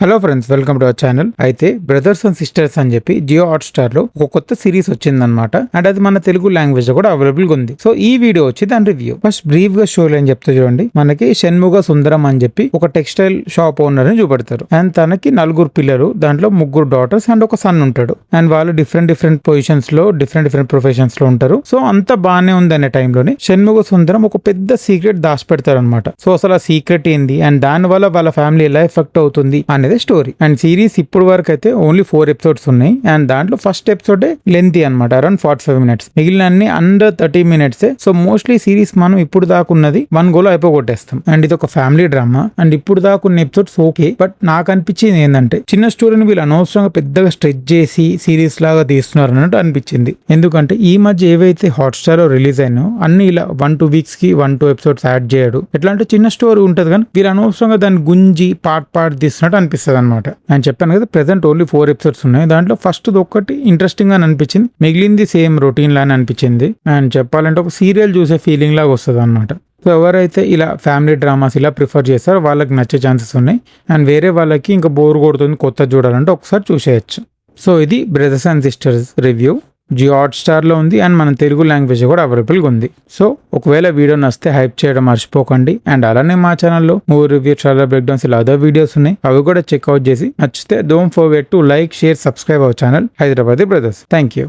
Hello friends, welcome to our channel. అయితే brothers and sisters అని చెప్పి జియో హాట్ స్టార్ లో ఒక కొత్త సిరీస్ వచ్చిందనమాట. అండ్ అది మన తెలుగు లాంగ్వేజ్ లో కూడా అవైలబుల్ గా ఉంది. సో ఈ వీడియో వచ్చి దాని రివ్యూ. ఫస్ట్ బ్రీఫ్ గా షోలో ఏం చెప్తా చూడండి. మనకి షణ్ముగ సుందరం అని చెప్పి ఒక టెక్స్టైల్ షాప్ ఓనర్ ని చూపెడతారు. అండ్ తనకి 4 పిల్లలు, దాంట్లో 3 డాటర్స్ అండ్ ఒక సన్ ఉంటాడు. అండ్ వాళ్ళు డిఫరెంట్ పొజిషన్స్ లో డిఫరెంట్ ప్రొఫెషన్స్ లో ఉంటారు. సో అంత బాగానే ఉంది అనే టైంలోనే షణ్ముగ సుందరం ఒక పెద్ద సీక్రెట్ దాచిపెడతారు అనమాట. సో అసలు ఆ సీక్రెట్ ఏంది అండ్ దాని వల్ల వాళ్ళ ఫ్యామిలీ ఎలా ఎఫెక్ట్ అవుతుంది అనేది స్టోరీ. అండ్ సిరీస్ ఇప్పుడు వరకు అయితే ఓన్లీ 4 ఎపిసోడ్స్ ఉన్నాయి. అండ్ దాంట్లో ఫస్ట్ ఎపిసోడ్ లెంతీ అనమాట, అరౌండ్ 45 మినిట్స్. మిగిలిన అన్ని under 30 minutes. So mostly series మనం ఇప్పుడు దాకున్నది 1 గోలో అయిపోగొట్టేస్తాం. అండ్ ఇది ఒక ఫ్యామిలీ డ్రామా. అండ్ ఇప్పుడు దాకున్న ఎపిసోడ్స్ ఓకే, బట్ నాకు అనిపించింది ఏంటంటే చిన్న స్టోరీని వీళ్ళు అనవసరంగా పెద్దగా స్ట్రెచ్ చేసి సిరీస్ లాగా తీస్తున్నారు అన్నట్టు అనిపించింది. ఎందుకంటే ఈ మధ్య ఏవైతే హాట్స్టార్ లో రిలీజ్ అయినో అన్ని ఇలా 1-2 వీక్స్ కి 1-2 ఎపిసోడ్స్ యాడ్ చేయడు. ఎట్లా అంటే చిన్న స్టోరీ ఉంటది కానీ వీళ్ళు అనవసరంగా దాన్ని గుంజి పార్ట్ తీస్తున్నట్టు అనిపిస్తుంది అనమాట. నేను చెప్పాను కదా, ప్రెసెంట్ ఓన్లీ 4 ఎపిసోడ్స్ ఉన్నాయి. దాంట్లో ఫస్ట్ ఒక్కటి ఇంట్రెస్టింగ్ గా అనిపించింది, మిగిలింది సేమ్ రొటీన్ లానే అనిపించింది. అండ్ చెప్పాలంటే ఒక సీరియల్ చూసే ఫీలింగ్ లాగా వస్తుంది అనమాట. సో ఎవరైతే ఇలా ఫ్యామిలీ డ్రామాస్ ఇలా ప్రిఫర్ చేస్తారో వాళ్ళకి నచ్చే ఛాన్సెస్ ఉన్నాయి. అండ్ వేరే వాళ్ళకి ఇంకా బోర్ కొడుతుంది కొత్త చూడాలంటే ఒకసారి చూసేయచ్చు. సో ఇది brothers and sisters review. Jio Hotstar లో ఉంది అండ్ మన తెలుగు లాంగ్వేజ్ కూడా అవైలబుల్ గా ఉంది. సో ఒకవేళ వీడియో నచ్చితే హైప్ చేయడం మర్చిపోకండి. అండ్ అలానే మా ఛానల్లో movie review, trailer break downs ఇలా అదర్ వీడియోస్ ఉన్నాయి, అవి కూడా చెక్అవుట్ చేసి నచ్చితే don't forget to like, share, subscribe our channel Hyderabad brothers. Thank you.